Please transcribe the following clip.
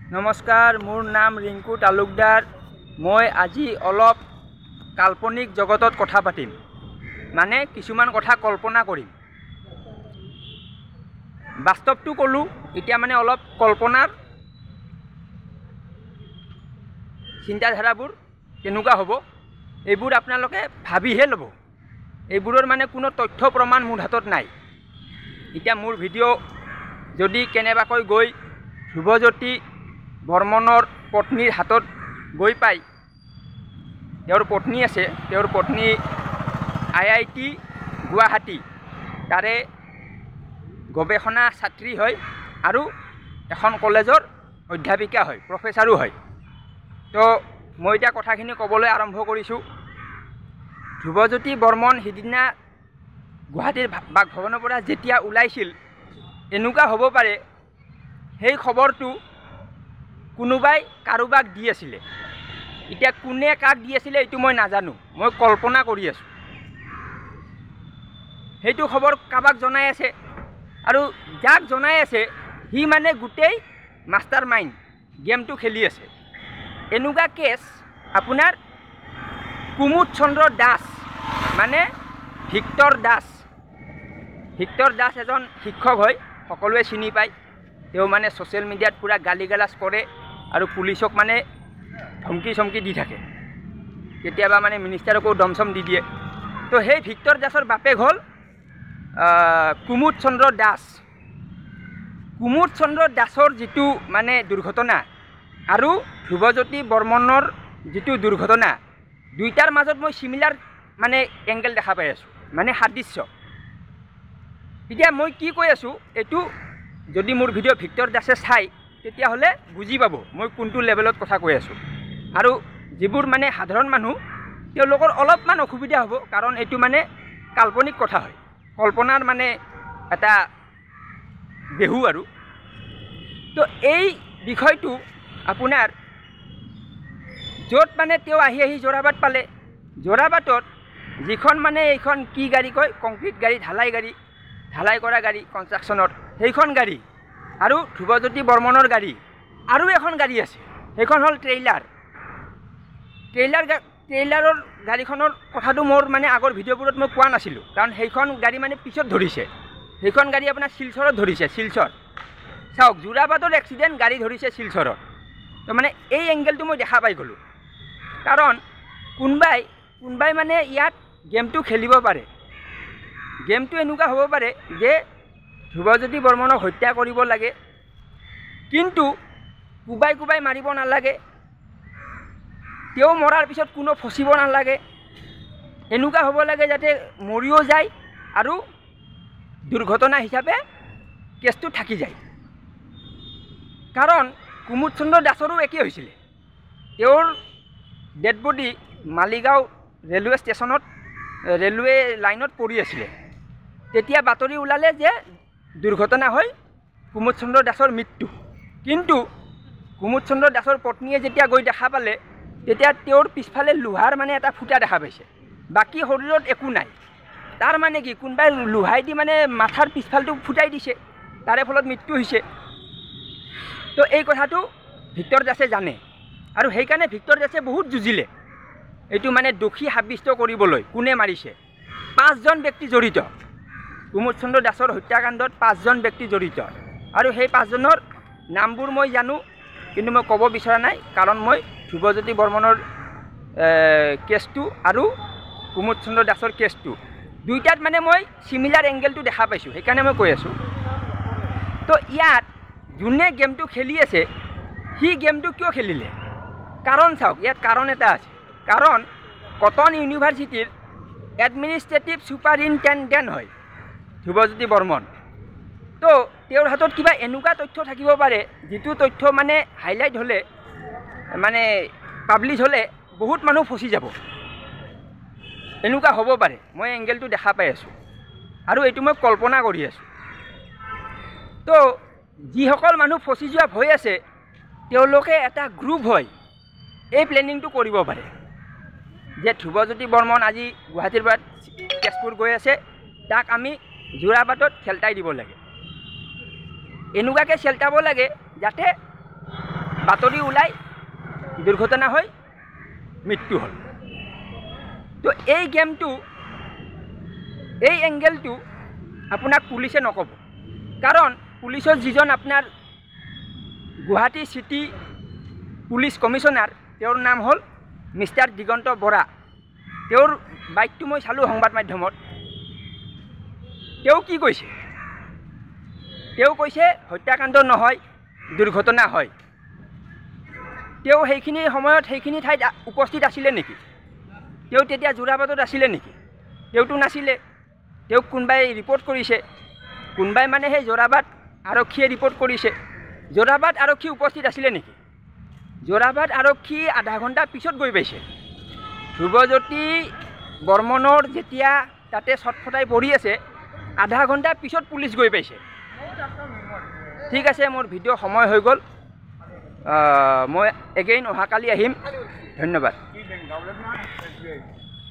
नमस्कार, मोर नाम रिंकू तालुकदार। मैं আজি अलप काल्पनिक जगतत कथा पातिम, माने किछुमान कथा कल्पना करिम। बास्तवटो कलु इतिया माने अलप कल्पनार चिंताधाराबुर केनुका हबो एबुर आपनालोके भाबिहे लबो। एबुरर माने कोनो तथ्य प्रमाण मोर हातत नाइ। इतिया मोर भिडिओ जदि केनेबाকৈ गई ध्रुवज्योति बर्मনৰ पत्नीर हातत गई पाई, তেওঁৰ पत्नी আছে, তেওঁৰ पत्नी IIT गुवाहाटी तारे गवेषणा छात्री है और एखन कलेजर अध्यापिका है, प्रोफेसरो है। तो मैं इतना कथाखिनि कबले आरम्भ करिछु। ध्रुवज्योति बर्मन सिदिना गुवाहाटीर बासभवনৰ পৰা যেতিয়া ওলাইছিল एनुका हब पारे সেই खबरটো কোনোবাই কাৰোবাক দি আছিলে। এতিয়া কোনে কাক দি আছিলে এইটো মই নাজানো, মই কল্পনা কৰি আছো। সেইটো খবৰ কাবাক জনাই আছে আৰু যাক জনাই আছে হি মানে গোটেই মাস্টাৰ মাইণ্ড গেমটো খেলি আছে। এনুকা কেছ আপোনাৰ কুমুদ চন্দ্ৰ দাস মানে ভিক্টৰ দাস এজন শিক্ষক হয়, সকলোৱে চিনি পায়। তেওঁ মানে সোশ্যাল মিডিয়াত পুৰা গালিগালাজ কৰে और पुलिसक माने धमकी चमकी दी थाके, केतियाबा माने मिनिस्टारको दमसम दी दिए। तो हे ভিক্টৰ দাসৰ बापेक हल कुमुद चंद्र दास। कुमुद चंद्र दासर जितु माने दुर्घटना और ध्रुवज्योति बर्मনৰ जितु दुर्घटना दुईटार মাজত मैं सिमिलार माने एंगल देखा पाई आसो, माने सादृश्य। इतना मैं कि কৈ आसो एटु जदि मोर भिडिओ ভিক্টৰ दासे चाय তেতিয়া হলে বুজি পাব মই কোনটো লেভেলত কথা কৈ আছো। আৰু যিবোৰ মানে সাধাৰণ মানুহ তেওঁলোকৰ অলপমান অসুবিধা হ'ব, কাৰণ এইটো মানে কাল্পনিক কথা হয়, কল্পনাৰ মানে এটা বেহু। আৰু তো এই বিষয়টো আপোনাৰ য'ত মানে তেওঁ আহি যোৰাবাট পালে, যোৰাবাটত যিখন মানে এইখন কি গাড়ী কয়, কংক্ৰিট গাড়ী, ঢালাই কৰা গাড়ী কনষ্ট্ৰাকশ্যনৰ, সেইখন গাড়ী আৰু ধ্ৰুৱজ্যোতি বৰ্মনৰ গাড়ী আৰু এখন গাড়ী আছে, সেইখন হল ট্ৰেইলাৰৰ গাড়ীখনৰ কথাটো মোৰ মানে আগৰ ভিডিঅ'বোৰত মই কোৱা নাছিলোঁ, কাৰণ সেইখন গাড়ী মানে পিছত ধৰিছে। সেইখন গাড়ী আপোনাৰ শিলচৰত ধৰিছে, শিলচৰ চাওক, যোৰাবাটৰ এক্সিডেণ্ট গাড়ী ধৰিছে শিলচৰত। তো মানে এই এংগেলটো মই দেখা পাই গ'লোঁ, কাৰণ কোনোবাই মানে ইয়াত গেমটো খেলিব পাৰে। গেমটো এনেকুৱা হ'ব পাৰে যে ধ্ৰুৱজ্যোতি বৰ্মনক হত্যা কৰিব লাগে, কিন্তু কোবাই মাৰিব নালাগে, তেওঁ মৰাৰ পিছত কোনো ফচিব নালাগে। এনেকুৱা হ'ব লাগে যাতে মৰিও যায় আৰু দুৰ্ঘটনা হিচাপে কেছটো থাকি যায়। কাৰণ কুমুদ চন্দ্ৰ দাসৰো একেই হৈছিলে। তেওঁৰ ডেড বডি মালিগাঁও ৰেলৱে ষ্টেচনত, ৰেলৱে লাইনত পৰি আছিলে। তেতিয়া বাতৰি ওলালে যে দুৰ্ঘটনা হয় কুমুদ চন্দ্ৰ দাসৰ মৃত্যু। কিন্তু কুমুদ চন্দ্ৰ দাসৰ পত্নীয়ে যেতিয়া গৈ দেখা পালে তেতিয়া তেওঁৰ পিছফালে লোহাৰ মানে এটা ফুটা দেখা পাইছে, বাকী শৰীৰত একো নাই। তাৰ মানে কি কোনোবাই লোহাই দি মানে মাথাৰ পিছফালটো ফুটাই দিছে, তাৰে ফলত মৃত্যু হৈছে। তো এই কথাটো ভিক্টৰ দাসে জানে আৰু সেইকাৰণে ভিক্টৰ দাসে বহুত যুঁজিলে এইটো মানে দোষী সাব্যস্ত কৰিবলৈ। কোনে মাৰিছে? 5জন ব্যক্তি জড়িত। কুমুদ চন্দ্ৰ দাসৰ হত্যাকাণ্ডত 5জন ব্যক্তি জড়িত আৰু সেই 5জনৰ নামবোৰ মই জানো, কিন্তু মই ক'ব বিচৰা নাই, কাৰণ মই ধ্ৰুৱজ্যোতি বৰ্মনৰ কেছটো আৰু কুমুদ চন্দ্ৰ দাসৰ কেছটো দুইটাত মানে মই চিমিলাৰ এংগেলটো দেখা পাইছোঁ, সেইকাৰণে মই কৈ আছোঁ। তো ইয়াত যোনে গেমটো খেলি আছে সি গেমটো কিয় খেলিলে? কাৰণ চাওক, ইয়াত কাৰণ এটা আছে। কাৰণ কটন ইউনিভাৰ্চিটিৰ এডমিনিষ্ট্ৰেটিভ ছুপাৰিনটেণ্ডেণ্ট হয় ধ্ৰুৱজ্যোতি বৰ্মন। তো তেওঁৰ হাতত কিবা এনেকুৱা তথ্য থাকিব পাৰে যিটো তথ্য মানে হাইলাইট হ'লে, মানে পাব্লিছ হ'লে বহুত মানুহ ফচি যাব, এনেকুৱা হ'ব পাৰে। মই এংগেলটো দেখা পাই আছোঁ আৰু এইটো মই কল্পনা কৰি আছোঁ। তো যিসকল মানুহ ফচি যোৱা ভয় আছে তেওঁলোকে এটা গ্ৰুপ হয় এই প্লেনিংটো কৰিব পাৰে যে ধ্ৰুৱজ্যোতি বৰ্মন আজি গুৱাহাটীৰ পৰা তেজপুৰ গৈ আছে, তাক আমি যোৰাবাটত খেলতাই দিব লাগে। এনেকুৱাকৈ চেল্টাব লাগে যাতে বাতৰি ওলাই দুৰ্ঘটনা হৈ মৃত্যু হ'ল। তো এই গেমটো এই এংগেলটো আপোনাক পুলিচে নক'ব, কাৰণ পুলিচৰ যিজন আপোনাৰ গুৱাহাটী চিটি পুলিচ কমিশ্যনাৰ তেওঁৰ নাম হ'ল মিষ্টাৰ দিগন্ত বৰা। তেওঁৰ বাইকটো মই চালোঁ সংবাদ মাধ্যমত। তেওঁ কি কৈছে? তেওঁ কৈছে হত্যাকাণ্ড নহয়, দুৰ্ঘটনা হয়। তেওঁ সেইখিনি সময়ত সেইখিনি ঠাইত উপস্থিত আছিলে নেকি? তেওঁ তেতিয়া যোৰাবাটত আছিলে নেকি? তেওঁতো নাছিলে। তেওঁক কোনোবাই ৰিপৰ্ট কৰিছে, কোনোবাই মানে সেই যোৰাবাট আৰক্ষীয়ে ৰিপৰ্ট কৰিছে। যোৰাবাট আৰক্ষী উপস্থিত আছিলে নেকি? যোৰাবাট আৰক্ষী আধা ঘণ্টা পিছত গৈ পাইছে। ধ্ৰুৱজ্যোতি বৰ্মনৰ যেতিয়া তাতে ছটফটাই পৰি আছে, আধা ঘণ্টা পিছত পুলিচ গৈ পাইছে। ঠিক আছে, মোৰ ভিডিঅ' সময় হৈ গ'ল। মই এগেইন অহাকালি আহিম। ধন্যবাদ।